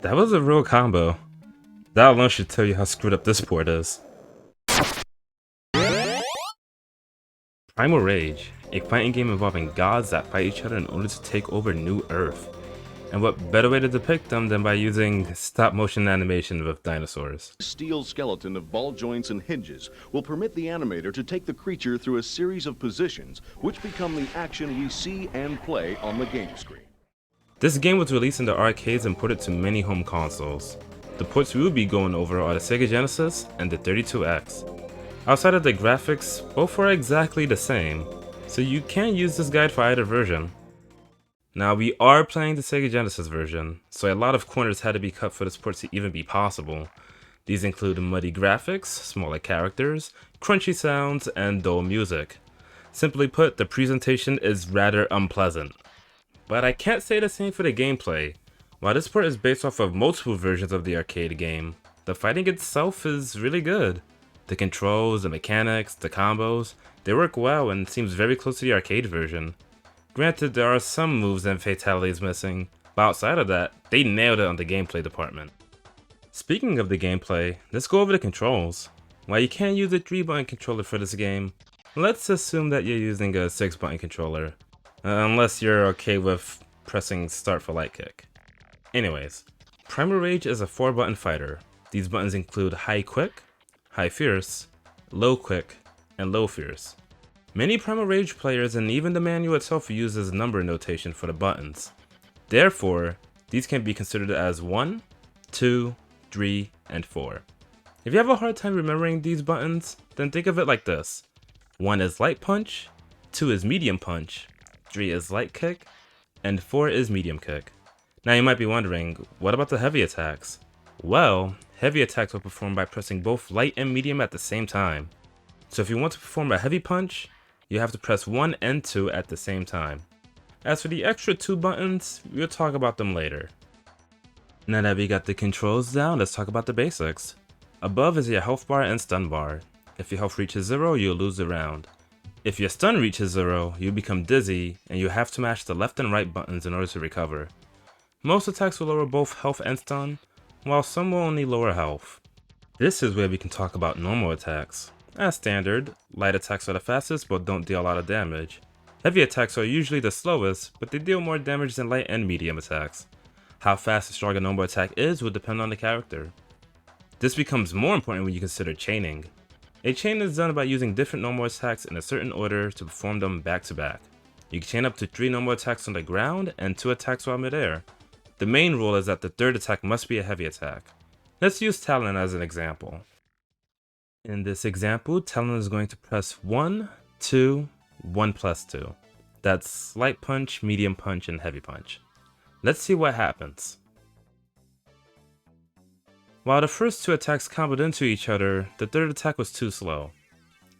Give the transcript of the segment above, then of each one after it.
That was a real combo. That alone should tell you how screwed up this port is. Primal Rage, a fighting game involving gods that fight each other in order to take over New Earth. And what better way to depict them than by using stop-motion animation with dinosaurs. Steel skeleton of ball joints and hinges will permit the animator to take the creature through a series of positions which become the action we see and play on the game screen. This game was released in the arcades and ported to many home consoles. The ports we will be going over are the Sega Genesis and the 32X. Outside of the graphics, both are exactly the same, so you can use this guide for either version. Now we are playing the Sega Genesis version, so a lot of corners had to be cut for this port to even be possible. These include muddy graphics, smaller characters, crunchy sounds, and dull music. Simply put, the presentation is rather unpleasant. But I can't say the same for the gameplay. While this port is based off of multiple versions of the arcade game, the fighting itself is really good. The controls, the mechanics, the combos, they work well and seems very close to the arcade version. Granted, there are some moves and fatalities missing, but outside of that, they nailed it on the gameplay department. Speaking of the gameplay, let's go over the controls. While you can use a 3-button controller for this game, let's assume that you're using a 6-button controller. Unless you're okay with pressing start for light kick. Anyways, Primal Rage is a 4-button fighter. These buttons include high quick, high fierce, low quick, and low fierce. Many Primal Rage players and even the manual itself uses number notation for the buttons. Therefore, these can be considered as 1, 2, 3, and 4. If you have a hard time remembering these buttons, then think of it like this. 1 is light punch, 2 is medium punch, 3 is light kick, and 4 is medium kick. Now you might be wondering, what about the heavy attacks? Well, heavy attacks are performed by pressing both light and medium at the same time. So if you want to perform a heavy punch, you have to press 1 and 2 at the same time. As for the extra 2 buttons, we'll talk about them later. Now that we got the controls down, let's talk about the basics. Above is your health bar and stun bar. If your health reaches 0, you'll lose the round. If your stun reaches 0, you become dizzy, and you have to mash the left and right buttons in order to recover. Most attacks will lower both health and stun, while some will only lower health. This is where we can talk about normal attacks. As standard, light attacks are the fastest but don't deal a lot of damage. Heavy attacks are usually the slowest, but they deal more damage than light and medium attacks. How fast and strong a normal attack is will depend on the character. This becomes more important when you consider chaining. A chain is done by using different normal attacks in a certain order to perform them back to back. You can chain up to 3 normal attacks on the ground and 2 attacks while midair. The main rule is that the third attack must be a heavy attack. Let's use Talon as an example. In this example, Talon is going to press 1, 2, 1 plus 2. That's light punch, medium punch, and heavy punch. Let's see what happens. While the first 2 attacks comboed into each other, the third attack was too slow.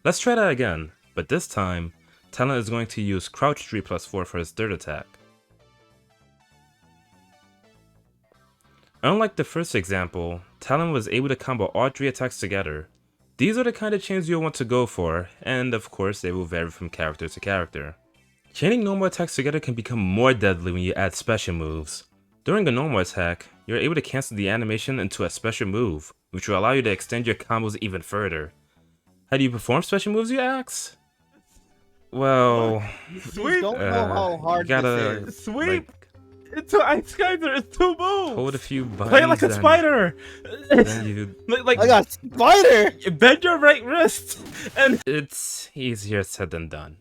Let's try that again, but this time, Talon is going to use crouch 3 plus 4 for his third attack. Unlike the first example, Talon was able to combo all 3 attacks together. These are the kind of chains you'll want to go for, and of course they will vary from character to character. Chaining normal attacks together can become more deadly when you add special moves. During a normal attack, you're able to cancel the animation into a special move, which will allow you to extend your combos even further. How do you perform special moves, you ask? Well, Sweep! Don't know how hard you gotta, this is. Sweep! It's Ice Geyser, it's 2 moves! hold a few buttons. Play like a and spider! then you, like, I got spider! bend your right wrist! And it's easier said than done.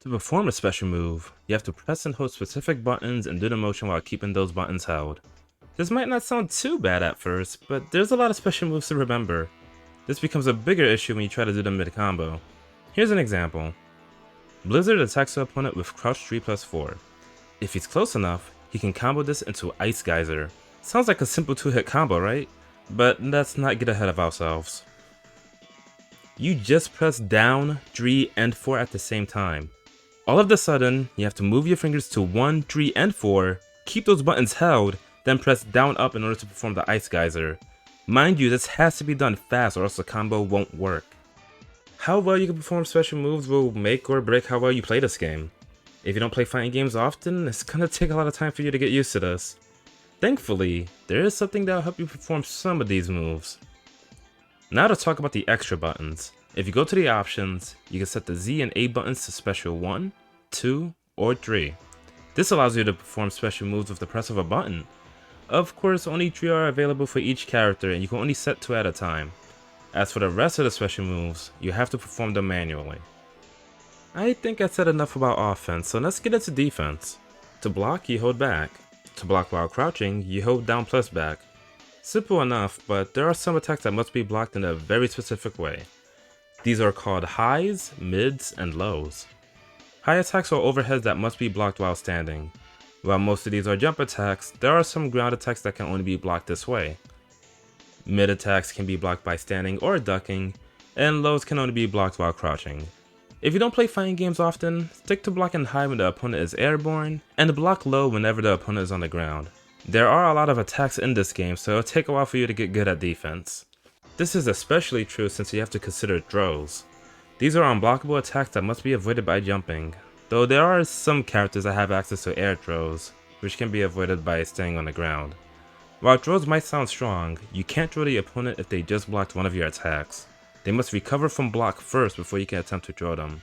To perform a special move, you have to press and hold specific buttons and do the motion while keeping those buttons held. This might not sound too bad at first, but there's a lot of special moves to remember. This becomes a bigger issue when you try to do them mid-combo. Here's an example. Blizzard attacks the opponent with crouch 3 plus 4. If he's close enough, he can combo this into Ice Geyser. Sounds like a simple 2-hit combo, right? But let's not get ahead of ourselves. You just press down, 3, and 4 at the same time. All of a sudden, you have to move your fingers to 1, 3, and 4, keep those buttons held, then press down up in order to perform the Ice Geyser. Mind you, this has to be done fast or else the combo won't work. How well you can perform special moves will make or break how well you play this game. If you don't play fighting games often, it's gonna take a lot of time for you to get used to this. Thankfully, there is something that'll help you perform some of these moves. Now to talk about the extra buttons. If you go to the options, you can set the Z and A buttons to special 1, 2, or 3. This allows you to perform special moves with the press of a button. Of course, only 3 are available for each character and you can only set 2 at a time. As for the rest of the special moves, you have to perform them manually. I think I said enough about offense, so let's get into defense. To block, you hold back. To block while crouching, you hold down plus back. Simple enough, but there are some attacks that must be blocked in a very specific way. These are called highs, mids, and lows. High attacks are overheads that must be blocked while standing. While most of these are jump attacks, there are some ground attacks that can only be blocked this way. Mid attacks can be blocked by standing or ducking, and lows can only be blocked while crouching. If you don't play fighting games often, stick to blocking high when the opponent is airborne, and block low whenever the opponent is on the ground. There are a lot of attacks in this game, so it'll take a while for you to get good at defense. This is especially true since you have to consider throws. These are unblockable attacks that must be avoided by jumping, though there are some characters that have access to air throws, which can be avoided by staying on the ground. While throws might sound strong, you can't throw the opponent if they just blocked one of your attacks. They must recover from block first before you can attempt to throw them.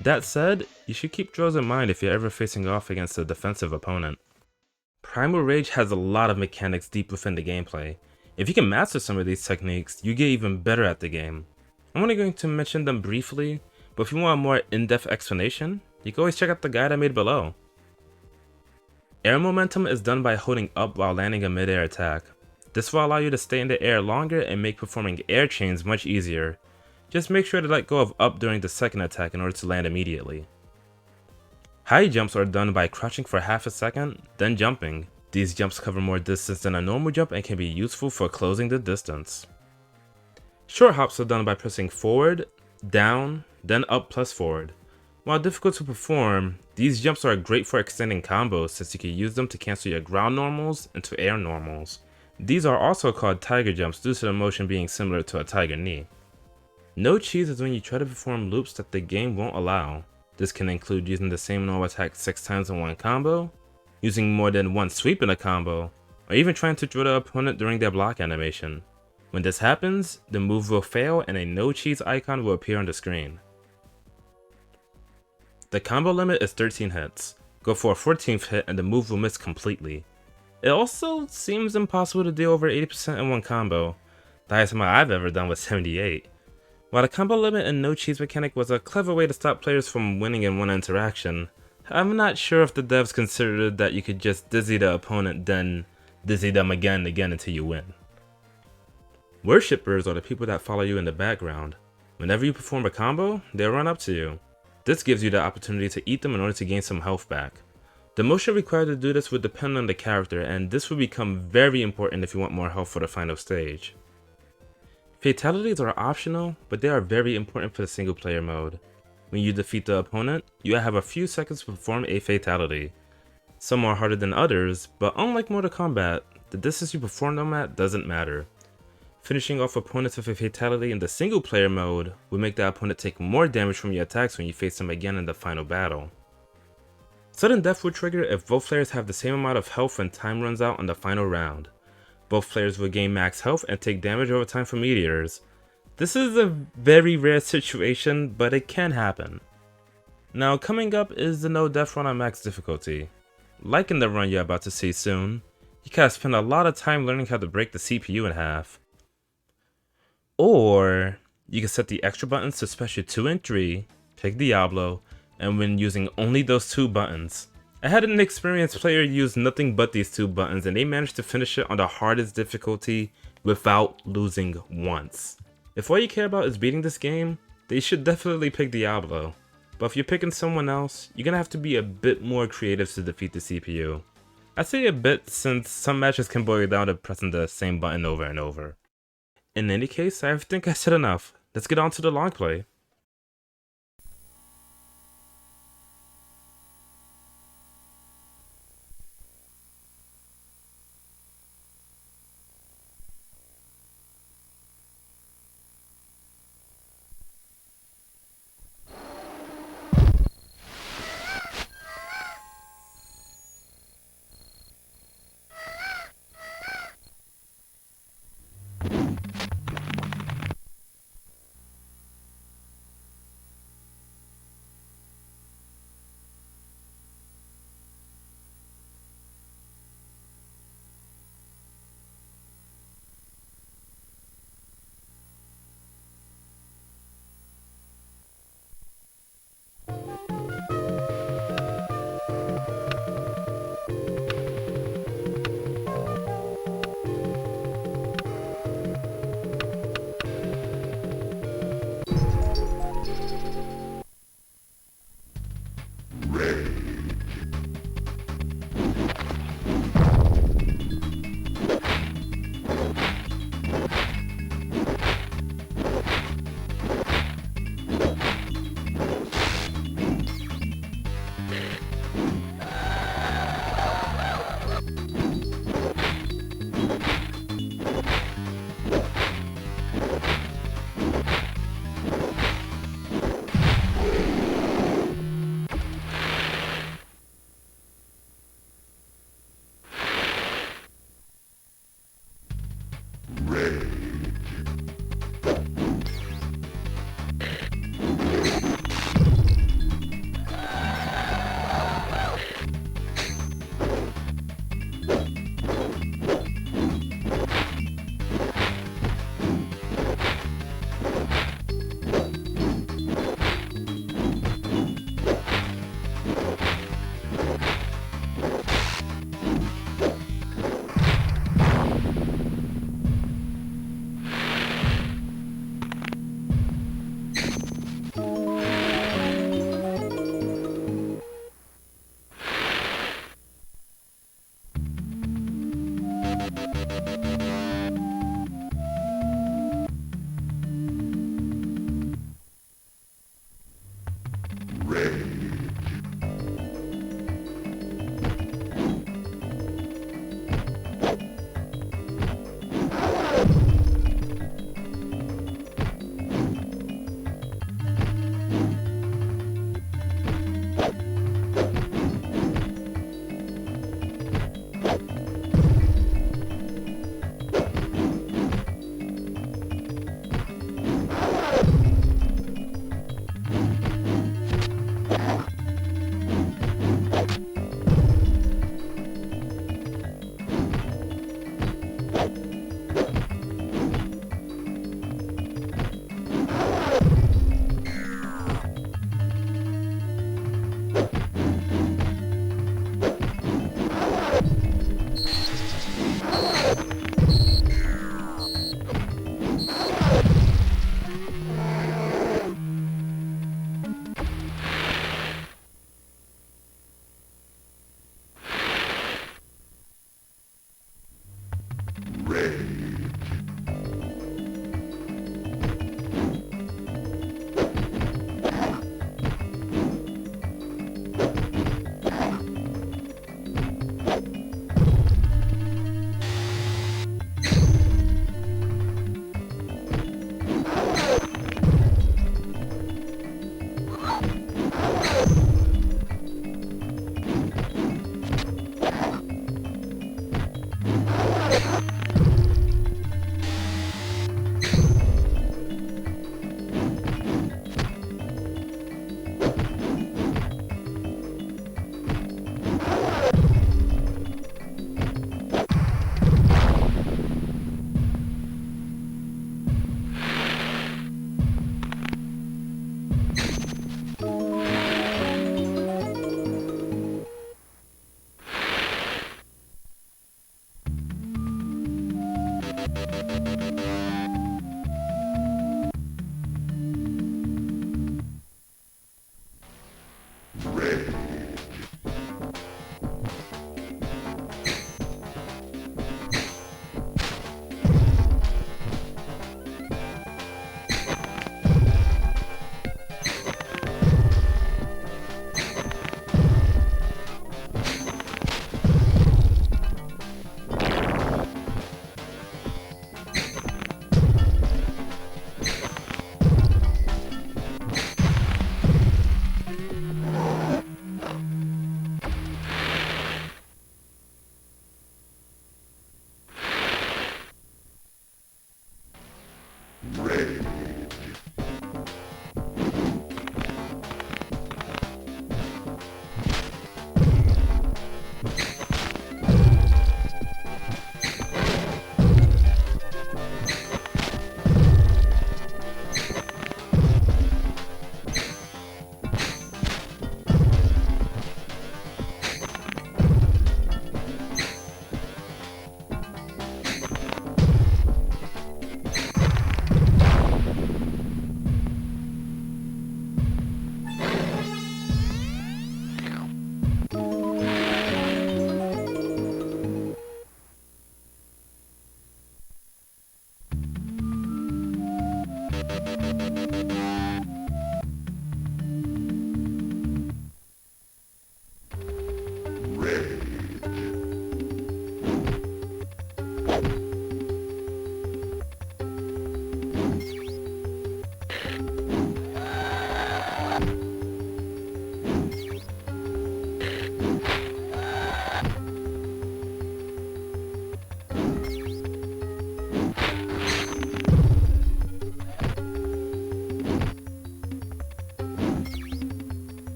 That said, you should keep throws in mind if you're ever facing off against a defensive opponent. Primal Rage has a lot of mechanics deep within the gameplay. If you can master some of these techniques, you get even better at the game. I'm only going to mention them briefly, but if you want a more in-depth explanation, you can always check out the guide I made below. Air momentum is done by holding up while landing a mid-air attack. This will allow you to stay in the air longer and make performing air chains much easier. Just make sure to let go of up during the second attack in order to land immediately. High jumps are done by crouching for half a second, then jumping. These jumps cover more distance than a normal jump and can be useful for closing the distance. Short hops are done by pressing forward, down, then up plus forward. While difficult to perform, these jumps are great for extending combos since you can use them to cancel your ground normals into air normals. These are also called tiger jumps due to the motion being similar to a tiger knee. No cheese is when you try to perform loops that the game won't allow. This can include using the same normal attack 6 times in one combo, using more than one sweep in a combo, or even trying to throw the opponent during their block animation. When this happens, the move will fail and a no cheese icon will appear on the screen. The combo limit is 13 hits. Go for a 14th hit and the move will miss completely. It also seems impossible to deal over 80% in one combo. The highest amount I've ever done was 78. While the combo limit and no cheese mechanic was a clever way to stop players from winning in one interaction, I'm not sure if the devs considered that you could just dizzy the opponent then dizzy them again and again until you win. Worshippers are the people that follow you in the background. Whenever you perform a combo, they'll run up to you. This gives you the opportunity to eat them in order to gain some health back. The motion required to do this would depend on the character, and this will become very important if you want more health for the final stage. Fatalities are optional, but they are very important for the single player mode. When you defeat the opponent, you have a few seconds to perform a fatality. Some are harder than others, but unlike Mortal Kombat, the distance you perform them at doesn't matter. Finishing off opponents with a fatality in the single player mode will make the opponent take more damage from your attacks when you face them again in the final battle. Sudden death will trigger if both players have the same amount of health when time runs out on the final round. Both players will gain max health and take damage over time from meteors. This is a very rare situation, but it can happen. Now coming up is the no death run on max difficulty. Like in the run you're about to see soon, you gotta spend a lot of time learning how to break the CPU in half. Or you can set the extra buttons to special 2 and 3, pick Diablo, and when using only those 2 buttons. I had an experienced player use nothing but these 2 buttons and they managed to finish it on the hardest difficulty without losing once. If all you care about is beating this game, they should definitely pick Diablo. But if you're picking someone else, you're gonna have to be a bit more creative to defeat the CPU. I say a bit since some matches can boil down to pressing the same button over and over. In any case, I think I said enough. Let's get on to the long play.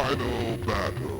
Final battle.